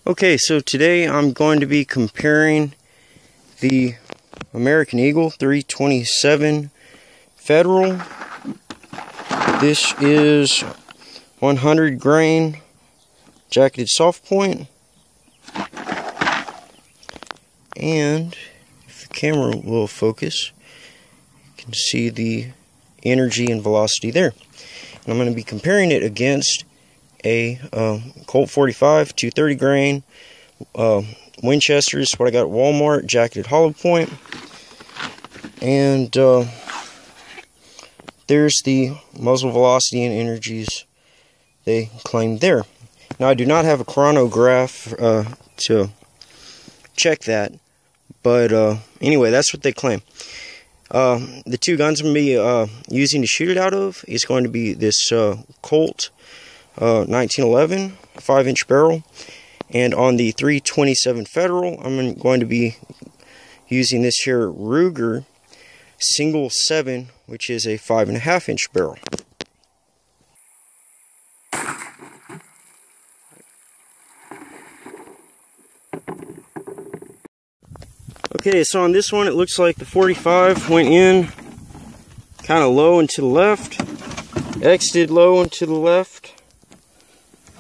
Okay, so today I'm going to be comparing the American Eagle 327 Federal. This is 100 grain jacketed soft point, and if the camera will focus, you can see the energy and velocity there. And I'm going to be comparing it against a Colt 45 230 grain Winchester's, what I got at Walmart, jacketed hollow point. And there's the muzzle velocity and energies they claim there. Now, I do not have a chronograph to check that, but anyway, that's what they claim. The two guns I'm going to be using to shoot it out of is going to be this Colt 1911 5-inch barrel, and on the 327 Federal I'm going to be using this here Ruger single 7, which is a 5.5-inch barrel. Okay, so on this one it looks like the 45 went in kind of low and to the left, exited low and to the left.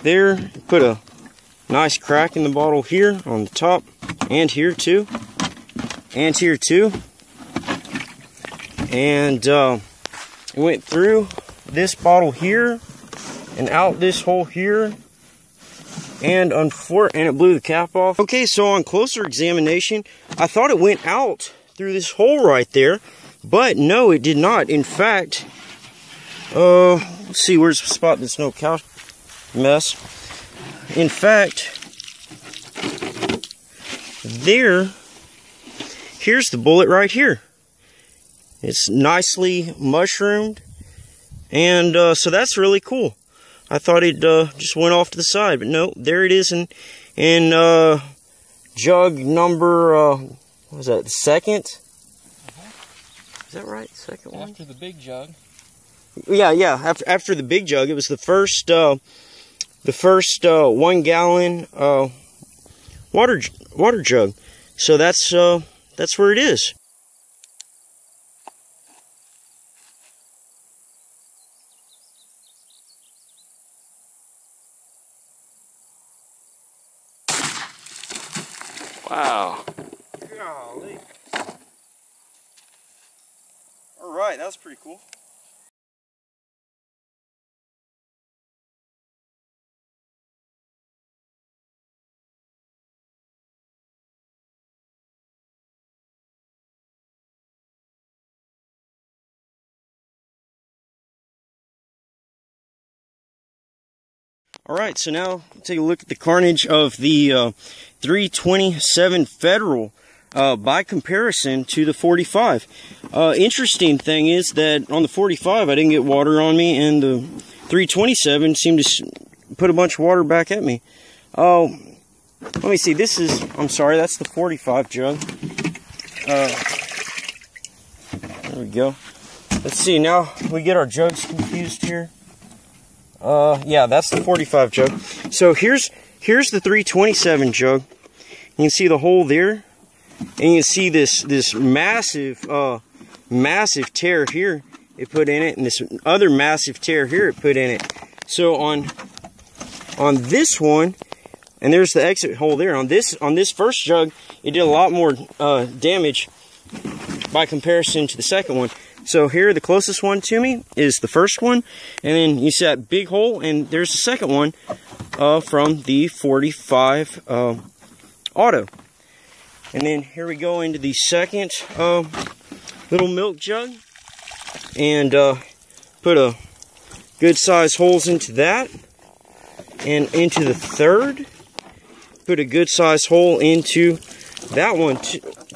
There, put a nice crack in the bottle here on the top, and here too, and here too. And it went through this bottle here and out this hole here, and it blew the cap off. Okay, so on closer examination, I thought it went out through this hole right there, but no, it did not. In fact, let's see, where's the spot that's no cow mess. In fact, here's the bullet right here. It's nicely mushroomed, and so that's really cool. I thought it just went off to the side, but no, there it is in jug number, what was that, the second? Is that right? Second one? After the big jug. Yeah, after the big jug. It was the first 1 gallon water jug. So that's where it is. Wow. Golly. All right, that was pretty cool. Alright, so now take a look at the carnage of the 327 Federal by comparison to the 45. Interesting thing is that on the 45 I didn't get water on me, and the 327 seemed to put a bunch of water back at me. Let me see, I'm sorry, that's the 45 jug. There we go. Let's see, now we get our jugs confused here. Yeah, that's the 45 jug. So here's the 327 jug. You can see the hole there, and you can see this massive tear here it put in it, and this other massive tear here it put in it. So on this one, and there's the exit hole there. On this first jug, it did a lot more damage by comparison to the second one. So here, the closest one to me is the first one, and then you see that big hole, and there's the second one from the 45 auto. And then here we go into the second little milk jug, and put a good size holes into that, and into the third, put a good size hole into that one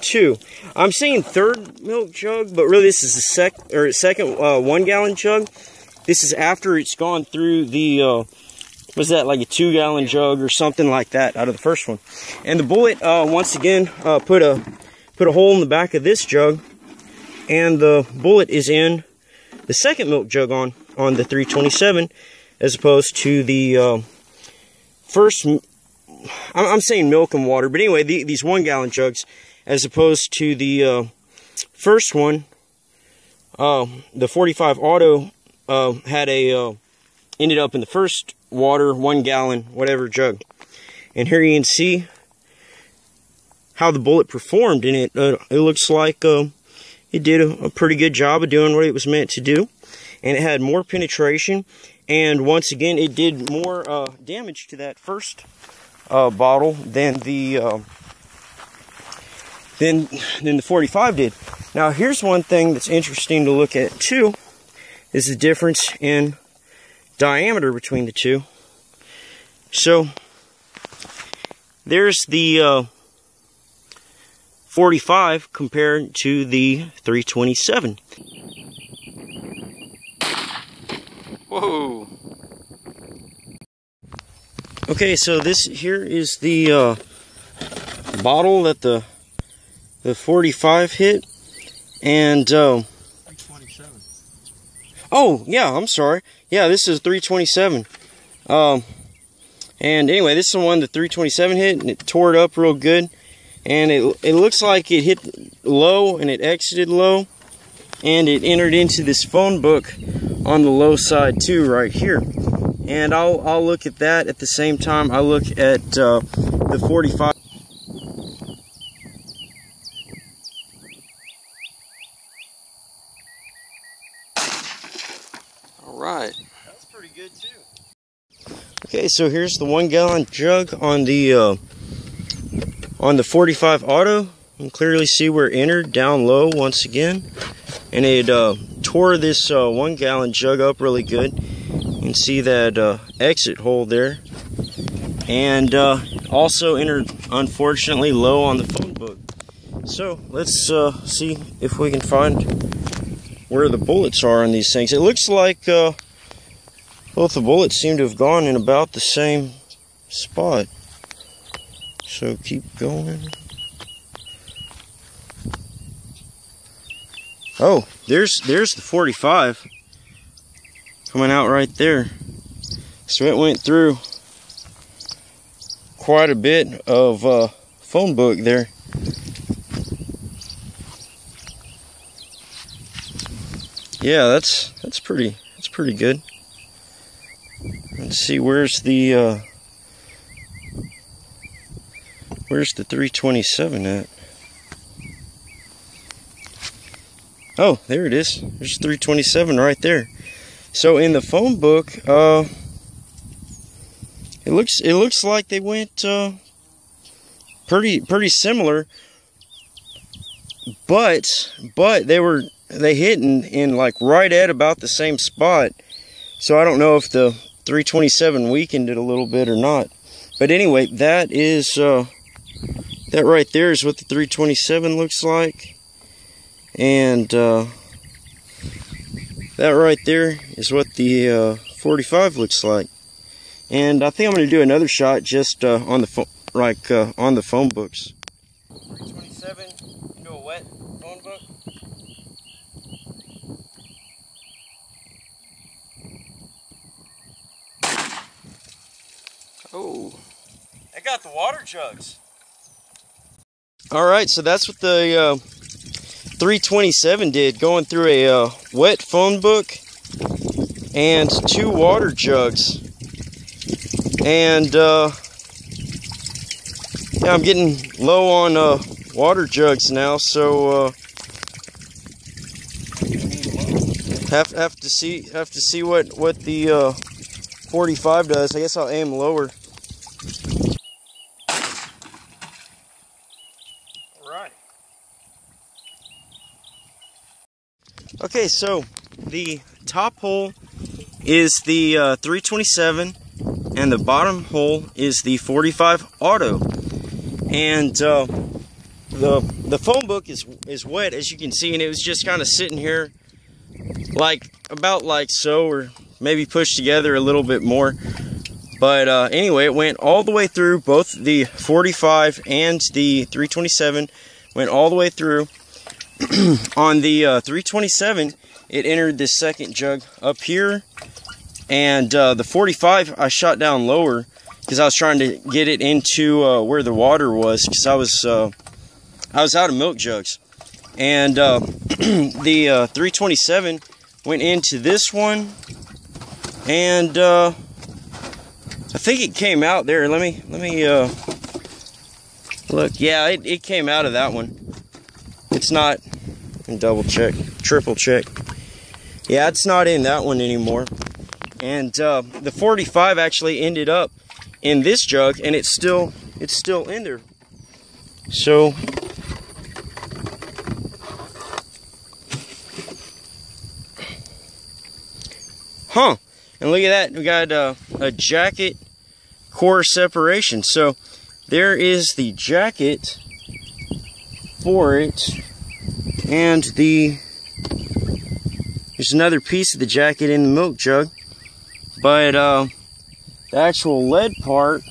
too. I'm saying third milk jug, but really this is the second 1 gallon jug. This is after it's gone through the was that like a 2 gallon jug or something like that out of the first one. And the bullet once again put a hole in the back of this jug, and the bullet is in the second milk jug on the 327, as opposed to the first I'm saying milk and water, but anyway, these 1 gallon jugs, as opposed to the first one, the 45 auto had a ended up in the first water 1 gallon whatever jug. And here you can see how the bullet performed in it. It looks like it did a pretty good job of doing what it was meant to do, and it had more penetration, and once again it did more damage to that first bottle than the 45 did. Now here's one thing that's interesting to look at too, is the difference in diameter between the two. So there's the 45 compared to the 327. Whoa. Okay, so this here is the bottle that the 45 hit, and 327. Oh yeah, I'm sorry. Yeah, this is 327. And anyway, this is the one the 327 hit, and it tore it up real good. And it looks like it hit low and it exited low, and it entered into this phone book on the low side too, right here. And I'll look at that at the same time I look at the 45. All right, that's pretty good too. Okay, so here's the 1 gallon jug on the 45 auto. You can clearly see where it entered down low once again, and it tore this 1 gallon jug up really good. You can see that exit hole there, and also entered unfortunately low on the phone book. So let's see if we can find where the bullets are on these things. It looks like both the bullets seem to have gone in about the same spot. So keep going. Oh, there's the 45 coming out right there. So it went through quite a bit of phone book there. Yeah, that's pretty good. Let's see, where's the 327 at? Oh, there it is. There's 327 right there. So in the phone book, it looks like they went pretty similar, but they hit in like right at about the same spot. So I don't know if the 327 weakened it a little bit or not. But anyway, that is that right there is what the 327 looks like. And that right there is what the 45 looks like. And I think I'm going to do another shot just on the on the phone books. 327 into a wet phone book. Oh, I got the water jugs. All right, so that's what the 327 did, going through a wet phone book and 2 water jugs. And yeah, I'm getting low on water jugs now, so have to see what the 45 does. I guess I'll aim lower. Okay, so the top hole is the 327, and the bottom hole is the 45 auto. And the phone book is wet, as you can see, and it was just kind of sitting here about like so, or maybe pushed together a little bit more. But anyway, it went all the way through. Both the 45 and the 327 went all the way through. On the 327, it entered this second jug up here, and the 45 I shot down lower, because I was trying to get it into where the water was, because I was out of milk jugs. And the 327 went into this one, and I think it came out there. Let me look. Yeah, it came out of that one. It's not. Double check, triple check. Yeah, it's not in that one anymore. And the 45 actually ended up in this jug, and it's still in there. So and look at that, we got a jacket core separation. So there is the jacket for it, and there's another piece of the jacket in the milk jug, but the actual lead part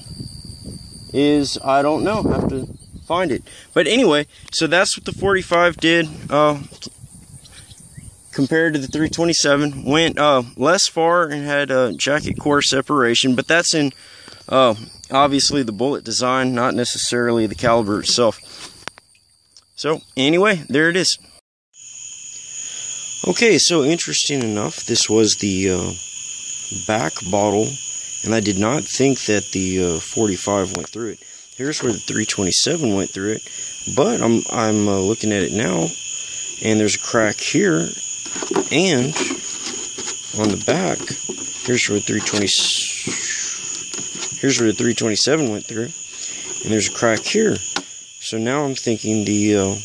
is, I don't know, have to find it. But anyway, so that's what the 45 did compared to the 327. Went less far and had a jacket core separation, but that's in obviously the bullet design, not necessarily the caliber itself. So anyway, there it is. Okay, so interesting enough, this was the back bottle, and I did not think that the 45 went through it. Here's where the 327 went through it, but I'm looking at it now, and there's a crack here, and on the back, here's where the 327 went through, and there's a crack here. So now I'm thinking the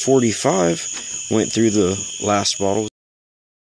45 went through the last bottle,